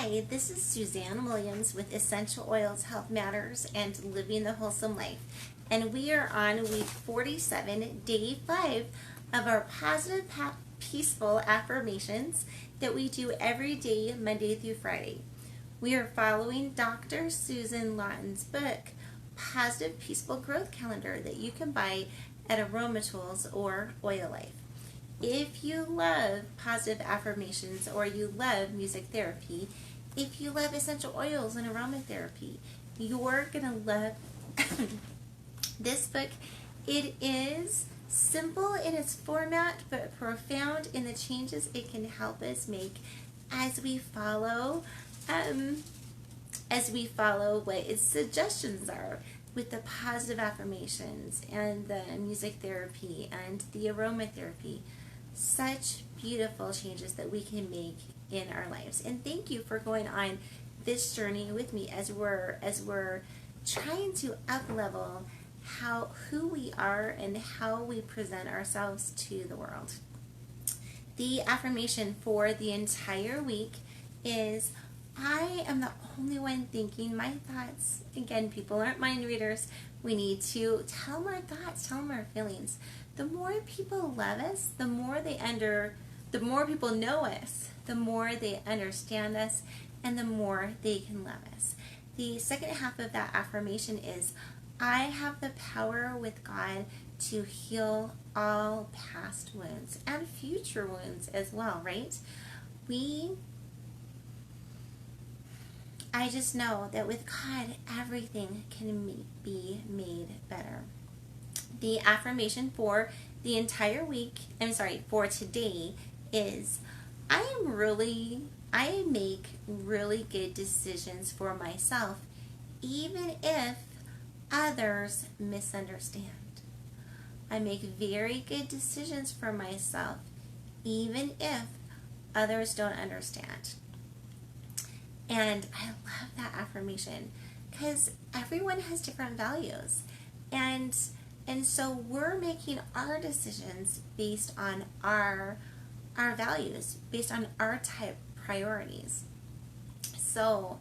Hi, this is Suzanne Williams with Essential Oils, Health Matters, and Living the Wholesome Life. And we are on week 47, day 5 of our positive, peaceful affirmations that we do every day, Monday through Friday. We are following Dr. Susan Lawton's book, Positive Peaceful Growth Calendar, that you can buy at Aromatools or Oil Life. If you love positive affirmations or you love music therapy, if you love essential oils and aromatherapy, you're going to love this book. It is simple in its format, but profound in the changes it can help us make as we follow what its suggestions are with the positive affirmations and the music therapy and the aromatherapy. Such beautiful changes that we can make in our lives. And thank you for going on this journey with me as we're trying to up level who we are and how we present ourselves to the world. The affirmation for the entire week is, I am the only one thinking my thoughts. Again, people aren't mind readers. We need to tell them our thoughts, tell them our feelings. The more people love us, the more people know us, the more they understand us, and the more they can love us. The second half of that affirmation is, I have the power with God to heal all past wounds and future wounds as well, right? I just know that with God, everything can be made better. The affirmation for the entire week, for today is, I make really good decisions for myself, even if others misunderstand. I make very good decisions for myself, even if others don't understand. And I love that affirmation because everyone has different values. And so we're making our decisions based on our values, based on our type priorities. So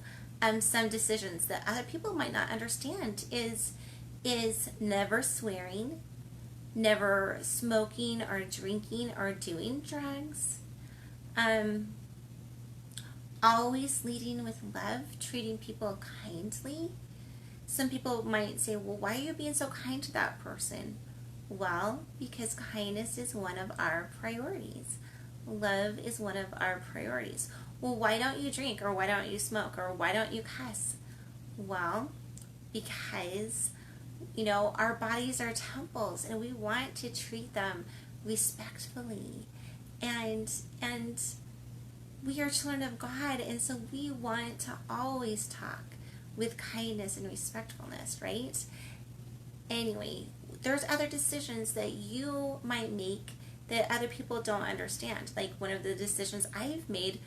some decisions that other people might not understand is never swearing, never smoking or drinking or doing drugs, always leading with love, treating people kindly. Some people might say, well, why are you being so kind to that person? Well, because kindness is one of our priorities. Love is one of our priorities. Well, why don't you drink, or why don't you smoke, or why don't you cuss? Well, because, our bodies are temples and we want to treat them respectfully. And we are children of God, and so we want to always talk with kindness and respectfulness, right? Anyway, there's other decisions that you might make that other people don't understand. Like one of the decisions I've made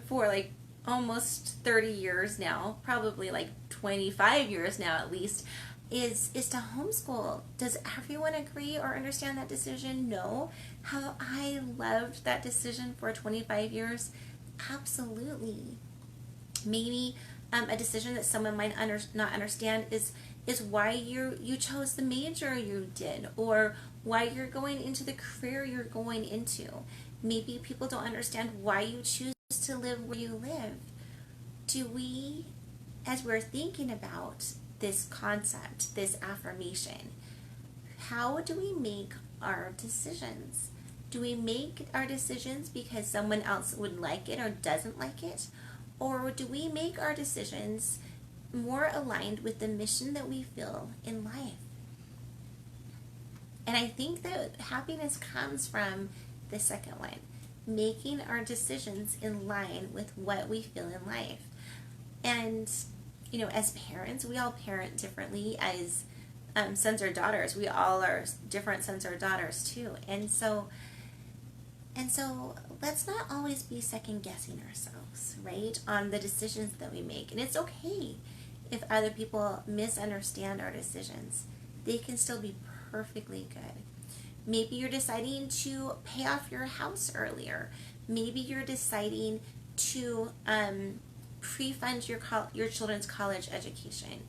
for like almost 30 years now, probably like 25 years now at least, is to homeschool. Does everyone agree or understand that decision? No. Have I loved that decision for 25 years? Absolutely. Maybe a decision that someone might not understand is why you chose the major you did, or why you're going into the career you're going into. Maybe people don't understand why you choose to live where you live. Do we, as we're thinking about this concept, this affirmation, how do we make our decisions? Do we make our decisions because someone else would like it or doesn't like it? Or do we make our decisions more aligned with the mission that we feel in life? And I think that happiness comes from the second one, making our decisions in line with what we feel in life. And, as parents, we all parent differently as sons or daughters. We all are different sons or daughters too. And so let's not always be second guessing ourselves, right, on the decisions that we make. And it's okay if other people misunderstand our decisions. They can still be perfectly good. Maybe you're deciding to pay off your house earlier. Maybe you're deciding to pre-fund your children's college education.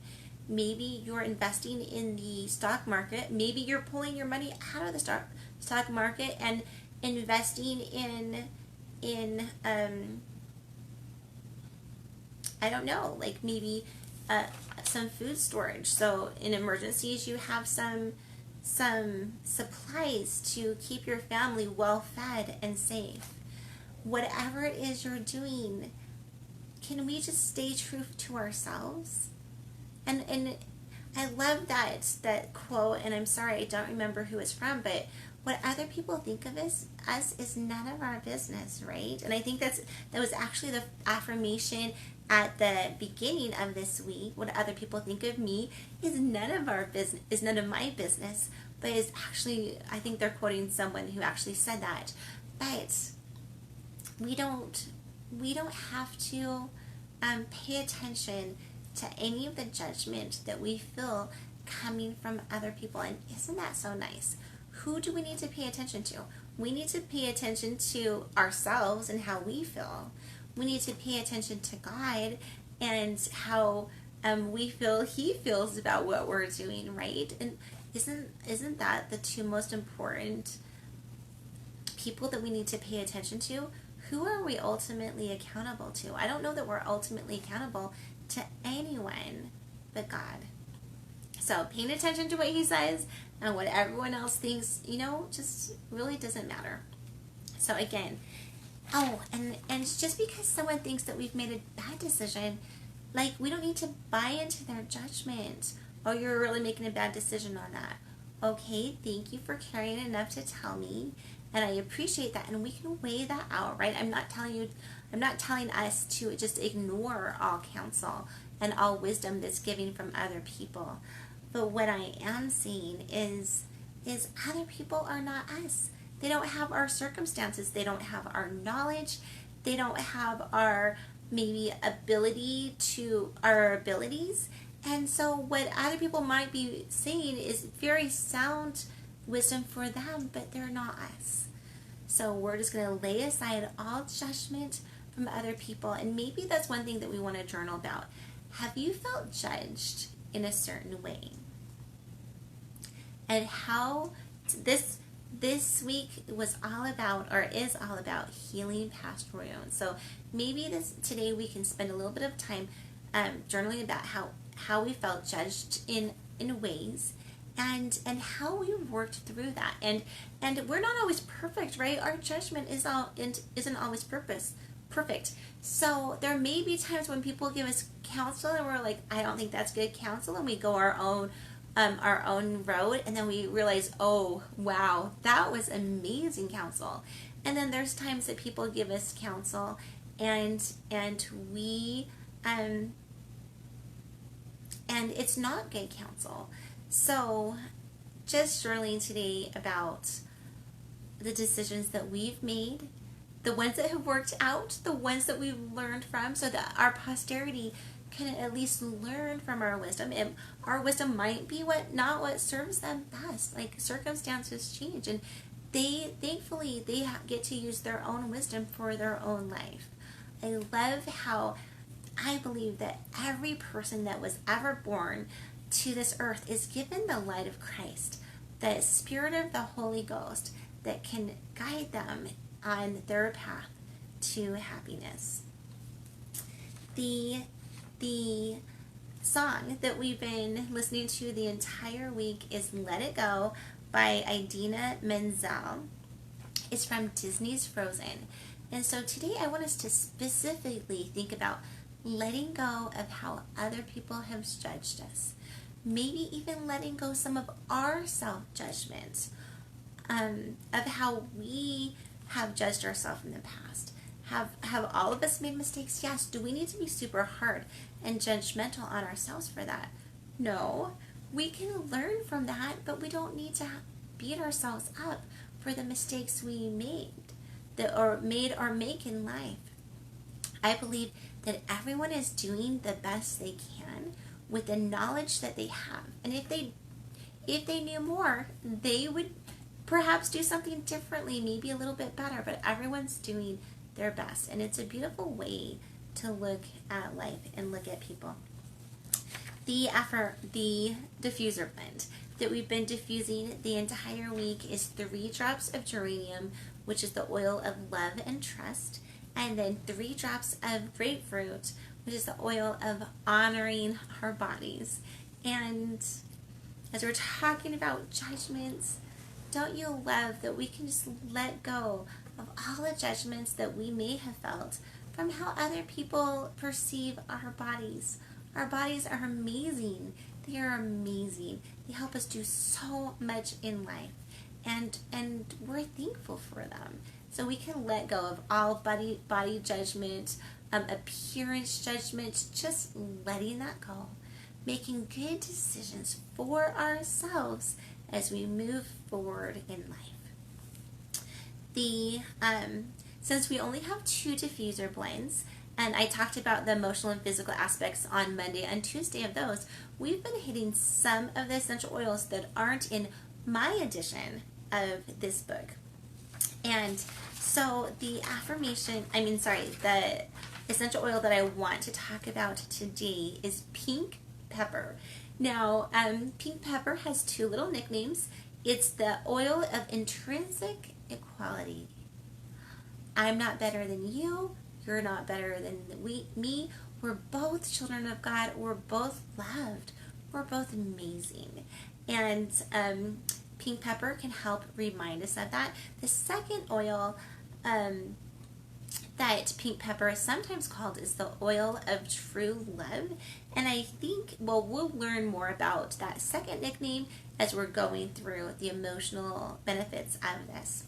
Maybe you're investing in the stock market. Maybe you're pulling your money out of the stock market and investing in I don't know, like maybe some food storage. So in emergencies, you have some supplies to keep your family well fed and safe. Whatever it is you're doing, can we just stay true to ourselves? And I love that quote, and I'm sorry I don't remember who it's from, but what other people think of us is none of our business, right? And I think that was actually the affirmation at the beginning of this week. What other people think of me is none of my business, but is actually, I think they're quoting someone who actually said that. But we don't have to pay attention to any of the judgment that we feel coming from other people. And isn't that so nice? Who do we need to pay attention to? We need to pay attention to ourselves and how we feel. We need to pay attention to God and how we feel He feels about what we're doing, right? And isn't that the two most important people that we need to pay attention to? Who are we ultimately accountable to? I don't know that we're ultimately accountable to anyone but God. So paying attention to what He says and what everyone else thinks, just really doesn't matter. So again, and just because someone thinks that we've made a bad decision, like, we don't need to buy into their judgment. Oh, you're really making a bad decision on that. Okay, thank you for caring enough to tell me, and I appreciate that, and we can weigh that out, right? I'm not telling us to just ignore all counsel and all wisdom that's given from other people. But what I am saying is other people are not us. They don't have our circumstances. They don't have our knowledge. They don't have our our abilities. And so what other people might be saying is very sound wisdom for them, but they're not us. So we're just going to lay aside all judgment from other people. And maybe that's one thing that we want to journal about. Have you felt judged in a certain way? And how this week was all about, or is all about, healing past wounds. So maybe today we can spend a little bit of time journaling about how we felt judged in ways, and how we worked through that. And we're not always perfect, right? Our judgment isn't always perfect. So there may be times when people give us counsel and we're like, I don't think that's good counsel, and we go our own road, and then we realize, oh wow, that was amazing counsel. And then there's times that people give us counsel and we and it's not good counsel. So just journaling today about the decisions that we've made, the ones that have worked out, the ones that we've learned from, so that our posterity can at least learn from our wisdom. And our wisdom might be not what serves them best. Like, circumstances change, and thankfully they get to use their own wisdom for their own life. I love how I believe that every person that was ever born to this earth is given the light of Christ, the Spirit of the Holy Ghost that can guide them on their path to happiness. The song that we've been listening to the entire week is Let It Go by Idina Menzel. It's from Disney's Frozen. And so today I want us to specifically think about letting go of how other people have judged us. Maybe even letting go some of our self-judgment, of how we have judged ourselves in the past. Have all of us made mistakes? Yes. Do we need to be super hard and judgmental on ourselves for that? No. We can learn from that, but we don't need to beat ourselves up for the mistakes we made or make in life. I believe that everyone is doing the best they can with the knowledge that they have. And if they knew more, they would perhaps do something differently, maybe a little bit better, but everyone's doing their best. And it's a beautiful way to look at life and look at people. The diffuser blend that we've been diffusing the entire week is 3 drops of geranium, which is the oil of love and trust, and then 3 drops of grapefruit, which is the oil of honoring our bodies. And as we're talking about judgments, don't you love that we can just let go of all the judgments that we may have felt from how other people perceive our bodies? Our bodies are amazing. They are amazing. They help us do so much in life, and we're thankful for them. So we can let go of all body judgment, appearance judgment, just letting that go, making good decisions for ourselves as we move forward in life. Since we only have 2 diffuser blends, and I talked about the emotional and physical aspects on Monday and Tuesday of those, we've been hitting some of the essential oils that aren't in my edition of this book. And so the essential oil that I want to talk about today is pink pepper. Now, pink pepper has 2 little nicknames. It's the oil of intrinsic equality. I'm not better than you. You're not better than me. We're both children of God. We're both loved. We're both amazing. And pink pepper can help remind us of that. The second oil that pink pepper is sometimes called is the oil of true love. And I think, we'll learn more about that second nickname as we're going through the emotional benefits of this.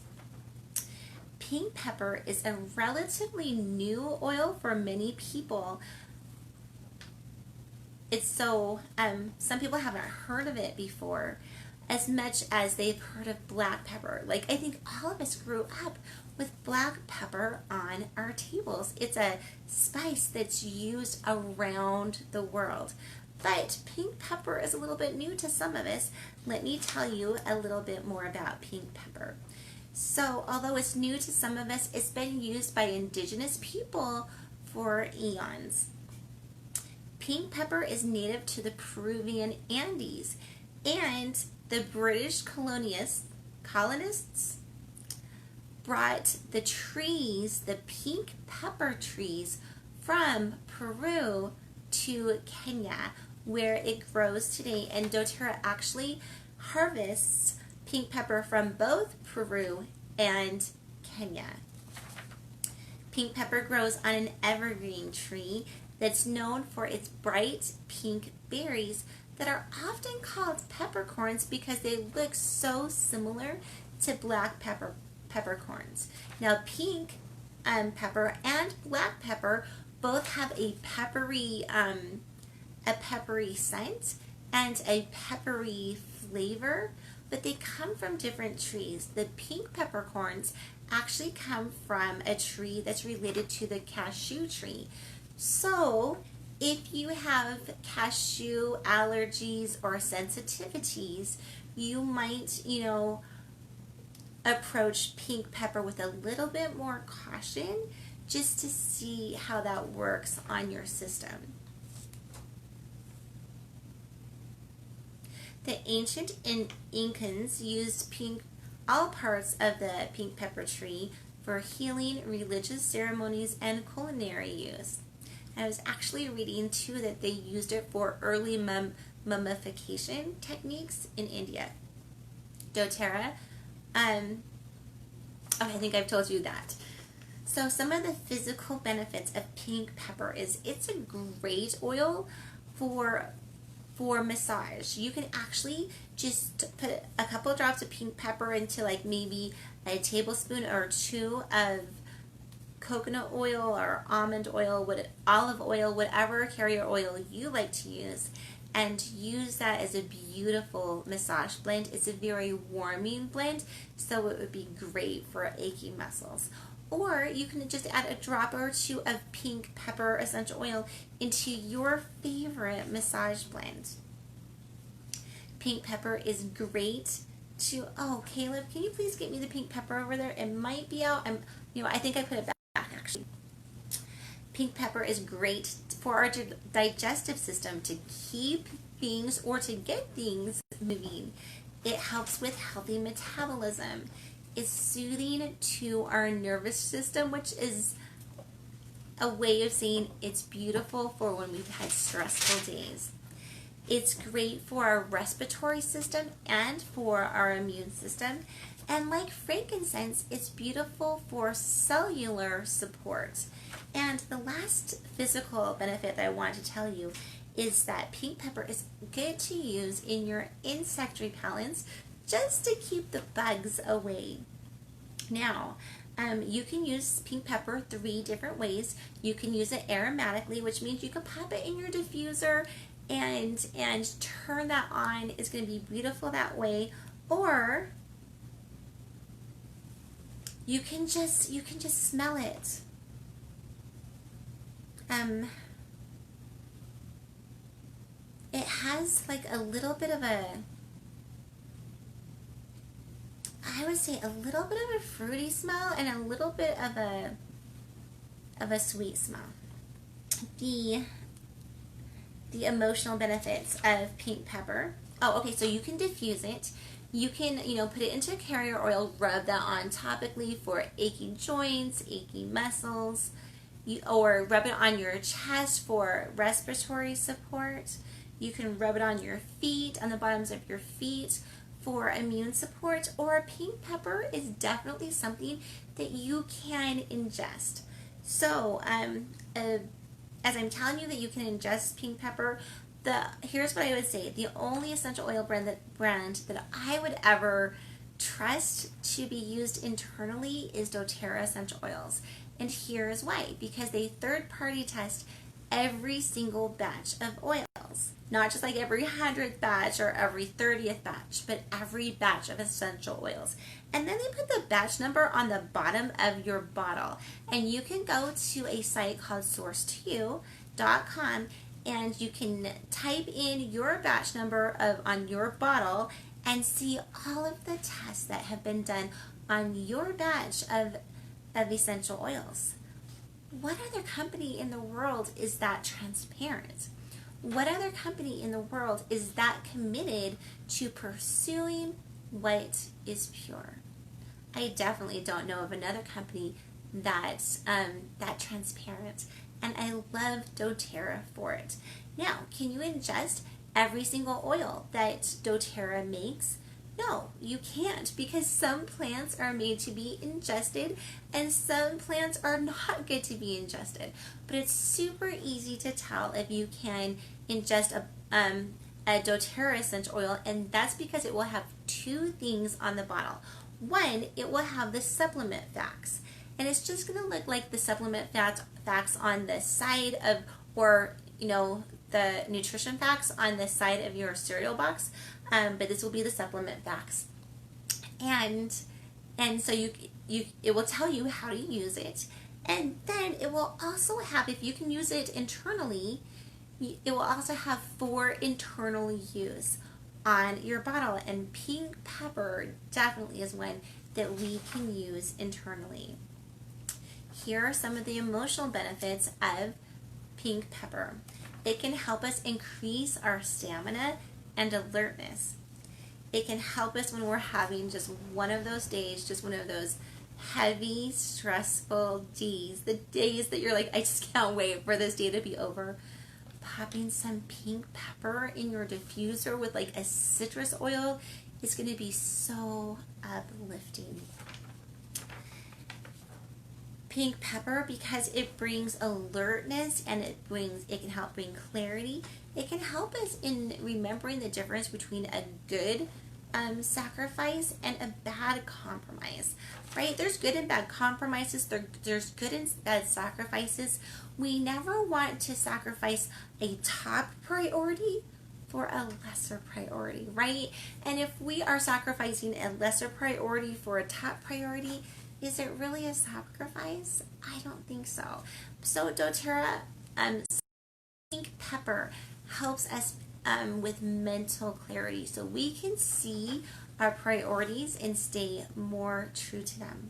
Pink pepper is a relatively new oil for many people. Some people haven't heard of it before as much as they've heard of black pepper. I think all of us grew up with black pepper on our tables. It's a spice that's used around the world. But pink pepper is a little bit new to some of us. Let me tell you a little bit more about pink pepper. So, although it's new to some of us, it's been used by indigenous people for eons. Pink pepper is native to the Peruvian Andes, and the British colonists brought the pink pepper trees from Peru to Kenya, where it grows today. And doTERRA actually harvests pink pepper from both Peru and Kenya. Pink pepper grows on an evergreen tree that's known for its bright pink berries that are often called peppercorns because they look so similar to black peppercorns. Now, pink pepper and black pepper both have a peppery scent and a peppery flavor, but they come from different trees. The pink peppercorns actually come from a tree that's related to the cashew tree. So if you have cashew allergies or sensitivities, you might, approach pink pepper with a little bit more caution just to see how that works on your system. The ancient Incans used all parts of the pink pepper tree for healing, religious ceremonies, and culinary use. I was actually reading too that they used it for early mummification techniques in India. doTERRA, I think I've told you that. So some of the physical benefits of pink pepper is it's a great oil for massage. You can actually just put a couple of drops of pink pepper into maybe a tablespoon or 2 of coconut oil or almond oil, olive oil, whatever carrier oil you like to use, and use that as a beautiful massage blend. It's a very warming blend, so it would be great for achy muscles. Or you can just add a drop or 2 of pink pepper essential oil into your favorite massage blend. Pink pepper is great to, Caleb, can you please get me the pink pepper over there? It might be out. I think I put it back actually. Pink pepper is great for our digestive system to keep things or to get things moving. It helps with healthy metabolism. It's soothing to our nervous system, which is a way of saying it's beautiful for when we've had stressful days. It's great for our respiratory system and for our immune system. And like frankincense, it's beautiful for cellular support. And the last physical benefit that I want to tell you is that pink pepper is good to use in your insect repellents just to keep the bugs away. Now, you can use pink pepper 3 different ways. You can use it aromatically, which means you can pop it in your diffuser and turn that on. It's going to be beautiful that way. Or you can just smell it. It has like a little bit of a, I would say a little bit of a fruity smell and a little bit of a sweet smell. The emotional benefits of pink pepper. Oh, okay, so you can diffuse it. You can, put it into a carrier oil, rub that on topically for aching joints, aching muscles, or rub it on your chest for respiratory support. You can rub it on your feet, on the bottoms of your feet for immune support, or pink pepper is definitely something that you can ingest. So, as I'm telling you that you can ingest pink pepper, here's what I would say. The only essential oil brand that I would ever trust to be used internally is doTERRA essential oils. And here's why. Because they third-party test every single batch of oils. Not just like every 100th batch or every 30th batch, but every batch of essential oils. And then they put the batch number on the bottom of your bottle. And you can go to a site called source2.com and you can type in your batch number on your bottle and see all of the tests that have been done on your batch of essential oils. What other company in the world is that transparent? What other company in the world is that committed to pursuing what is pure? I definitely don't know of another company that's that transparent, and I love doTERRA for it. Now, can you ingest every single oil that doTERRA makes? No, you can't, because some plants are made to be ingested and some plants are not good to be ingested. But it's super easy to tell if you can ingest a doTERRA essential oil, and that's because it will have 2 things on the bottle. One, it will have the supplement facts, and it's just going to look like the supplement facts on the side of, or the nutrition facts on the side of your cereal box, but this will be the supplement facts, and so it will tell you how to use it, and then it will also have, if you can use it internally, it will also have for internal use on your bottle, and pink pepper definitely is one that we can use internally. Here are some of the emotional benefits of pink pepper. It can help us increase our stamina and alertness. It can help us when we're having just one of those days, just one of those heavy, stressful days, the days that you're like, I just can't wait for this day to be over. Popping some pink pepper in your diffuser with like a citrus oil is going to be so uplifting. Pink pepper, because it brings alertness and it can help bring clarity. It can help us in remembering the difference between a good sacrifice and a bad compromise, right? There's good and bad compromises. There's good and bad sacrifices. We never want to sacrifice a top priority for a lesser priority, right? And if we are sacrificing a lesser priority for a top priority, is it really a sacrifice? I don't think so. So doTERRA pink pepper helps us with mental clarity, so we can see our priorities and stay more true to them.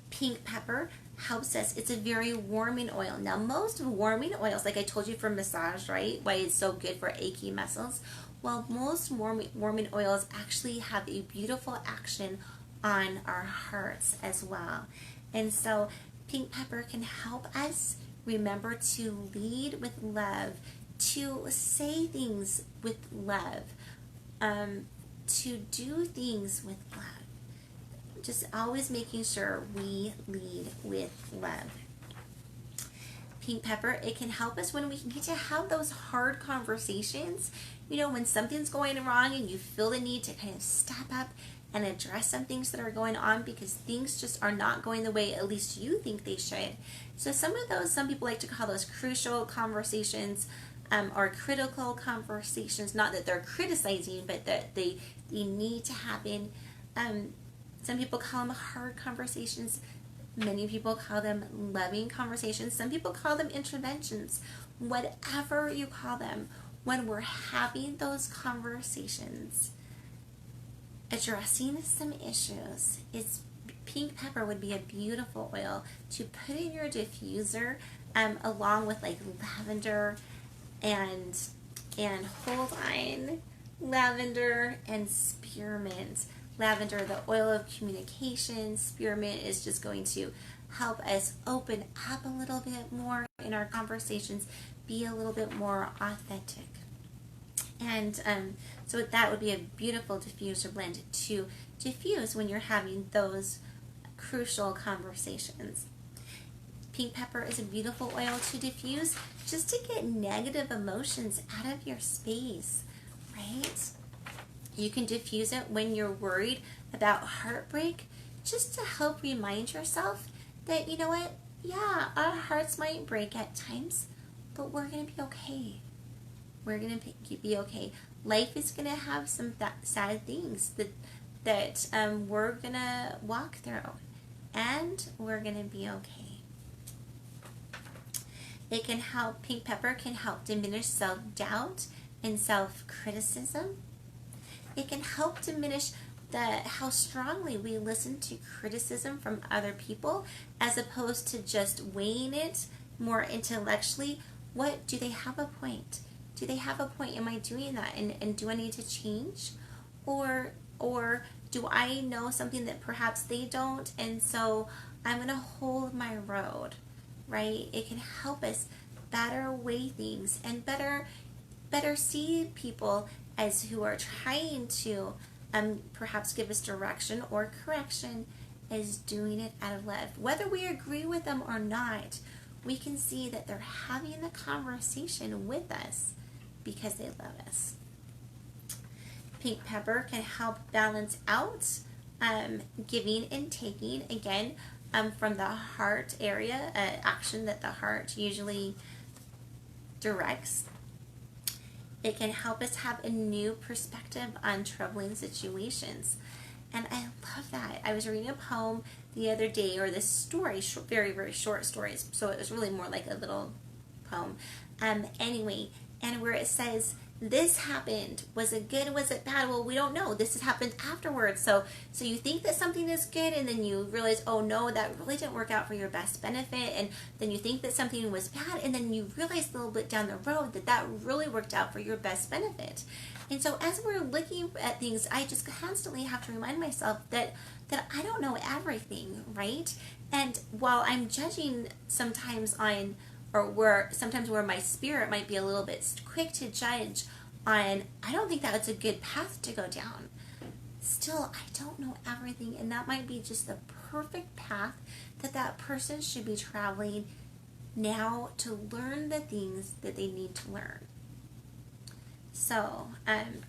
Pink pepper helps us. It's a very warming oil. Now, most warming oils, like I told you for massage, right? Why it's so good for achy muscles. Well, most warming oils actually have a beautiful action on our hearts as well. And so pink pepper can help us remember to lead with love, to say things with love, to do things with love. Just always making sure we lead with love. Pink pepper, it can help us when we need to have those hard conversations. You know, when something's going wrong and you feel the need to kind of step up and address some things that are going on because things just are not going the way at least you think they should. So some people like to call those crucial conversations, or critical conversations. Not that they're criticizing, but that they need to happen. Some people call them hard conversations. Many people call them loving conversations. Some people call them interventions. Whatever you call them, when we're having those conversations, addressing some issues, pink pepper would be a beautiful oil to put in your diffuser, along with like lavender and hold on, lavender and spearmint. Lavender, the oil of communication. Spearmint is just going to help us open up a little bit more in our conversations, be a little bit more authentic. And so that would be a beautiful diffuser blend to diffuse when you're having those crucial conversations. Pink pepper is a beautiful oil to diffuse just to get negative emotions out of your space, right? You can diffuse it when you're worried about heartbreak, just to help remind yourself that, you know what, yeah, our hearts might break at times, but we're going to be okay. We're going to be okay. Life is going to have some sad things that we're going to walk through, and we're going to be okay. Pink pepper can help diminish self-doubt and self-criticism. It can help diminish how strongly we listen to criticism from other people, as opposed to just weighing it more intellectually. Do they have a point? Do they have a point? Am I doing that? And do I need to change? Or do I know something that perhaps they don't? And so I'm going to hold my road, right? It can help us better weigh things and better see people as who are trying to perhaps give us direction or correction, as doing it out of love. Whether we agree with them or not, we can see that they're having the conversation with us because they love us. Pink pepper can help balance out giving and taking, again, from the heart area, action that the heart usually directs. It can help us have a new perspective on troubling situations. And I love that. I was reading a poem the other day, or this story, very, very short stories, so it was really more like a little poem. Anyway, and where it says, this happened. Was it good? Was it bad? Well, we don't know. This has happened afterwards. So you think that something is good, and then you realize, oh no, that really didn't work out for your best benefit. And then you think that something was bad, and then you realize a little bit down the road that really worked out for your best benefit. And so as we're looking at things, I just constantly have to remind myself that I don't know everything, right? And while I'm judging sometimes where my spirit might be a little bit quick to judge on, I don't think that's a good path to go down. Still, I don't know everything, and that might be just the perfect path that person should be traveling now to learn the things that they need to learn. So,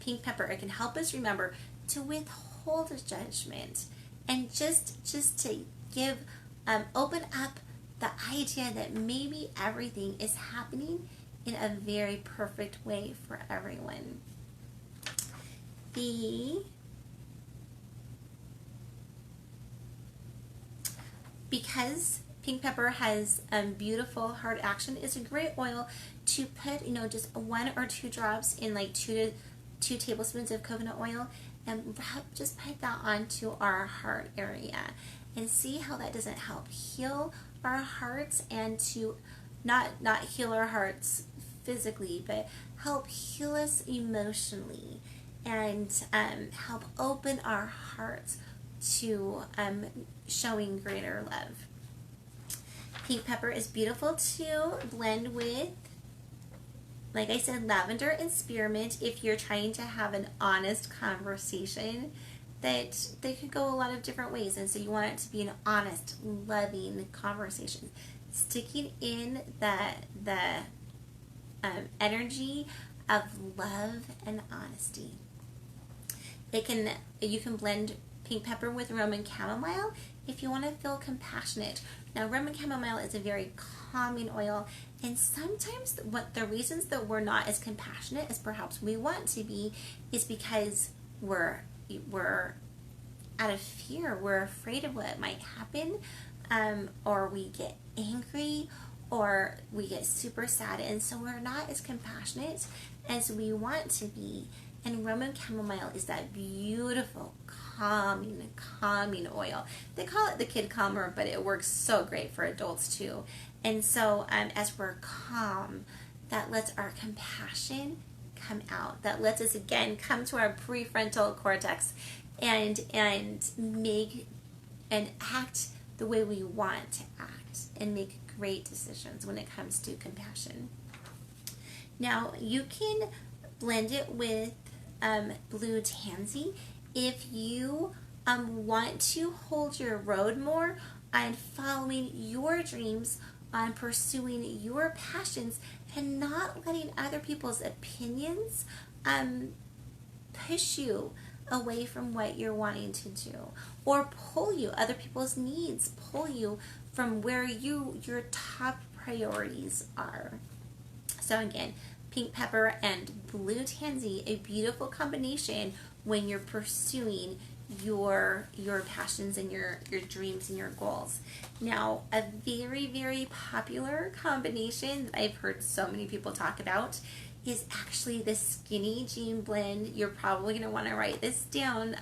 pink pepper, it can help us remember to withhold judgment and just to give, open up the idea that maybe everything is happening in a very perfect way for everyone. Because pink pepper has beautiful heart action, it's a great oil to put, just 1 or 2 drops in like 2 tablespoons of coconut oil, and just put that onto our heart area and see how that doesn't help heal our hearts and to not heal our hearts physically, but help heal us emotionally and help open our hearts to showing greater love. Pink pepper is beautiful to blend with, like I said, lavender and spearmint if you're trying to have an honest conversation. That they could go a lot of different ways, and so you want it to be an honest, loving conversation, sticking in the energy of love and honesty. You can blend pink pepper with Roman chamomile if you want to feel compassionate. Now, Roman chamomile is a very calming oil, and sometimes what the reasons that we're not as compassionate as perhaps we want to be is because we're out of fear. We're afraid of what might happen, or we get angry, or we get super sad, and so we're not as compassionate as we want to be. And Roman chamomile is that beautiful, calming oil. They call it the kid calmer, but it works so great for adults too. And so as we're calm, that lets our compassion come out. That lets us again come to our prefrontal cortex and make and act the way we want to act and make great decisions when it comes to compassion. Now, you can blend it with blue tansy if you want to hold your road more on following your dreams, on pursuing your passions, and not letting other people's opinions push you away from what you're wanting to do, or pull you, other people's needs pull you from where your top priorities are. So again, pink pepper and blue tansy, a beautiful combination when you're pursuing your passions and your dreams and your goals. Now, a very, very popular combination that I've heard so many people talk about is actually the skinny jean blend. You're probably going to want to write this down.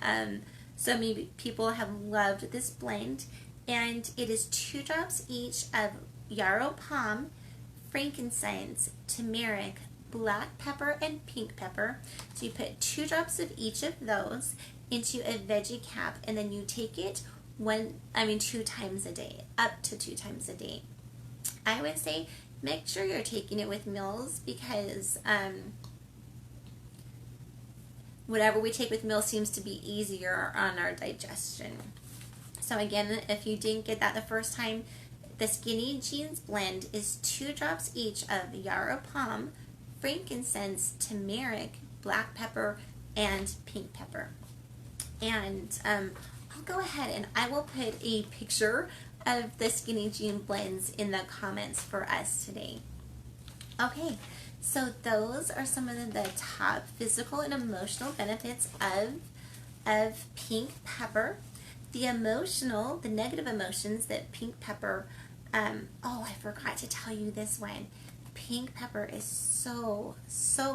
So many people have loved this blend, and it is 2 drops each of yarrow palm, frankincense, turmeric, black pepper, and pink pepper. So you put 2 drops of each of those into a veggie cap, and then you take it 2 times a day, up to 2 times a day. I would say make sure you're taking it with meals, because whatever we take with meals seems to be easier on our digestion. So again, if you didn't get that the first time, the skinny jeans blend is 2 drops each of yarrow palm, frankincense, turmeric, black pepper, and pink pepper. And I'll go ahead and I will put a picture of the skinny jean blends in the comments for us today. Okay, so those are some of the top physical and emotional benefits of pink pepper. The negative emotions that pink pepper, I forgot to tell you this one. Pink pepper is so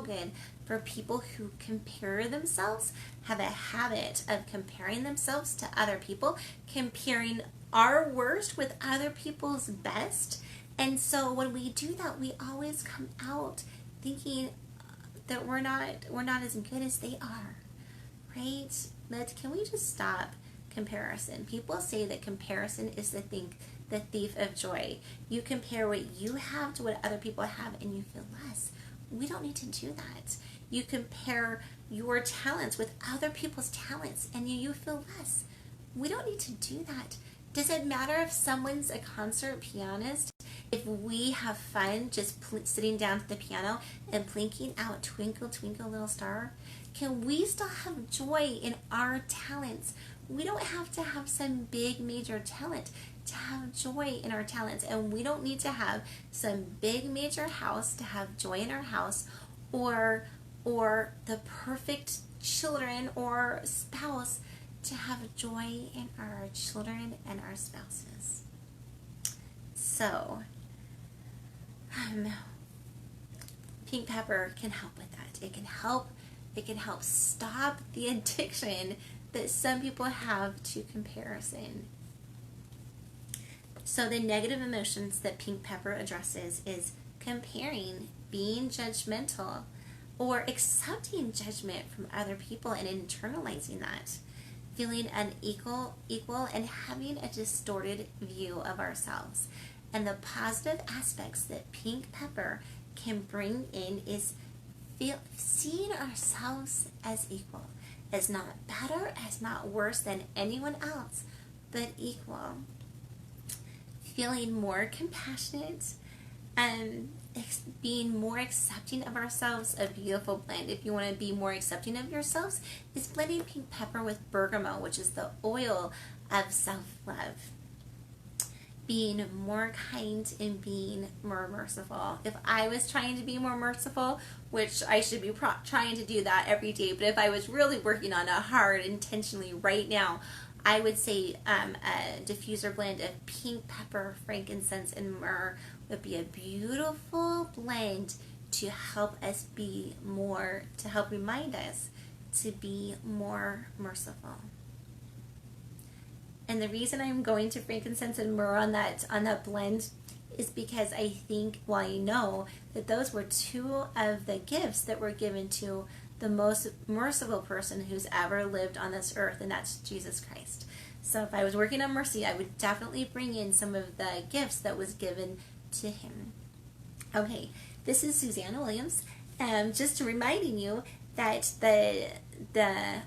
good for people who compare themselves, have a habit of comparing themselves to other people, comparing our worst with other people's best. And so when we do that, we always come out thinking that we're not as good as they are, right? Can we just stop comparison? People say that comparison is the thief of joy. You compare what you have to what other people have and you feel less. We don't need to do that. You compare your talents with other people's talents and you feel less. We don't need to do that. Does it matter if someone's a concert pianist? If we have fun just sitting down to the piano and plinking out Twinkle, Twinkle, Little Star? Can we still have joy in our talents? We don't have to have some big major talent to have joy in our talents, and we don't need to have some big major house to have joy in our house, or the perfect children or spouse to have joy in our children and our spouses. So pink pepper can help with that. It can help stop the addiction that some people have to comparison. So the negative emotions that pink pepper addresses is comparing, being judgmental, or accepting judgment from other people and internalizing that, feeling unequal, and having a distorted view of ourselves. And the positive aspects that pink pepper can bring in is seeing ourselves as equal, as not better, as not worse than anyone else, but equal. Feeling more compassionate and being more accepting of ourselves. A beautiful blend, if you want to be more accepting of yourselves, is blending pink pepper with bergamot, which is the oil of self-love. Being more kind and being more merciful. If I was trying to be more merciful, which I should be trying to do that every day, but if I was really working on it hard, intentionally right now, I would say a diffuser blend of pink pepper, frankincense, and myrrh would be a beautiful blend to help us be more, to help remind us to be more merciful. And the reason I'm going to frankincense and myrrh on that blend is because I think, well, I know that those were two of the gifts that were given to the most merciful person who's ever lived on this earth, and that's Jesus Christ. So if I was working on mercy, I would definitely bring in some of the gifts that was given to him. Okay, this is Susanna Williams, just reminding you that the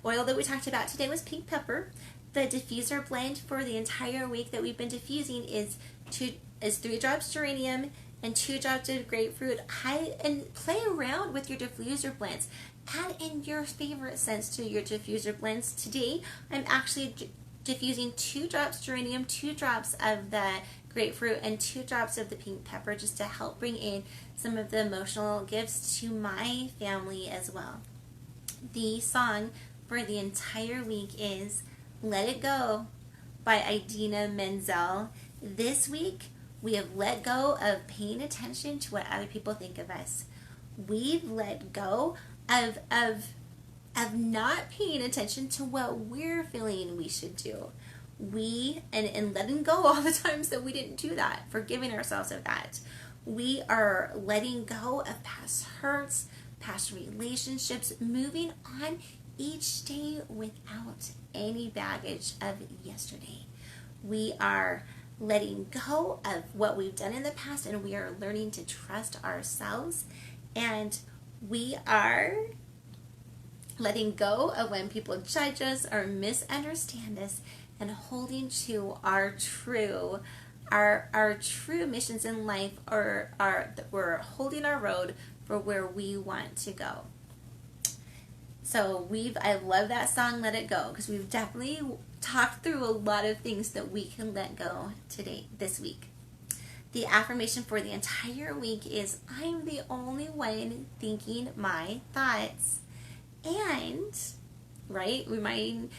oil that we talked about today was pink pepper. The diffuser blend for the entire week that we've been diffusing is 3 drops geranium and 2 drops of grapefruit. And play around with your diffuser blends. Add in your favorite scents to your diffuser blends. Today, I'm actually diffusing 2 drops geranium, 2 drops of the grapefruit, and 2 drops of the pink pepper, just to help bring in some of the emotional gifts to my family as well. The song for the entire week is Let It Go by Idina Menzel. This week, we have let go of paying attention to what other people think of us. We've let go of not paying attention to what we're feeling we should do. And letting go all the times that we didn't do that, forgiving ourselves of that. We are letting go of past hurts, past relationships, moving on each day without any baggage of yesterday. We are letting go of what we've done in the past, and we are learning to trust ourselves, and we are letting go of when people judge us or misunderstand us, and holding to our true missions in life, or we're holding our road for where we want to go. So I love that song, Let It Go, because we've definitely talked through a lot of things that we can let go this week. The affirmation for the entire week is, I'm the only one thinking my thoughts. And, right, reminding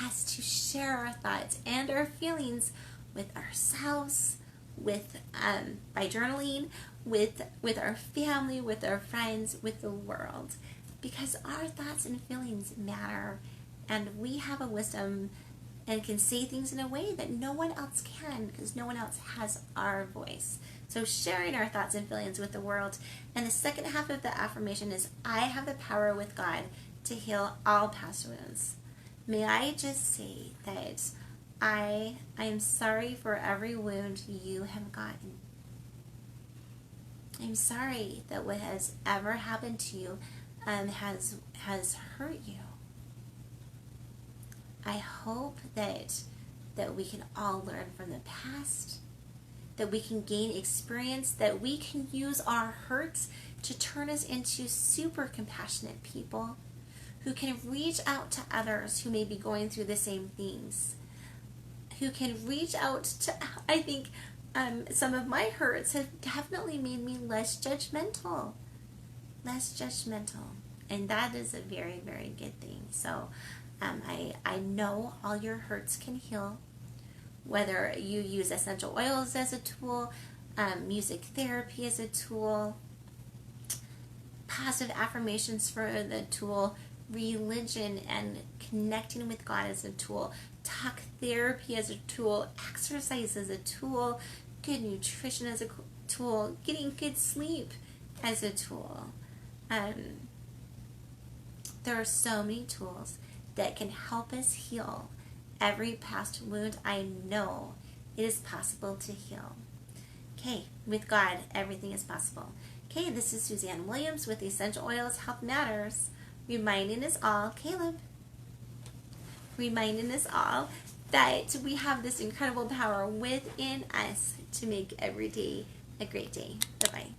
us to share our thoughts and our feelings with ourselves, by journaling, with our family, with our friends, with the world. Because our thoughts and feelings matter, and we have a wisdom and can say things in a way that no one else can, because no one else has our voice. So sharing our thoughts and feelings with the world. And the second half of the affirmation is, I have the power with God to heal all past wounds. May I just say that I am sorry for every wound you have gotten. I'm sorry that what has ever happened to you has hurt you. I hope that we can all learn from the past, that we can gain experience, that we can use our hurts to turn us into super compassionate people who can reach out to others who may be going through the same things, who can reach out to, I think some of my hurts have definitely made me less judgmental, and that is a very, very good thing. So I know all your hurts can heal, whether you use essential oils as a tool, music therapy as a tool, positive affirmations for the tool, religion and connecting with God as a tool, talk therapy as a tool, exercise as a tool, good nutrition as a tool, getting good sleep as a tool. There are so many tools that can help us heal every past wound. I know it is possible to heal. Okay, with God, everything is possible. Okay, this is Suzanne Williams with Essential Oils Health Matters, reminding us all, Caleb, reminding us all that we have this incredible power within us to make every day a great day. Bye-bye.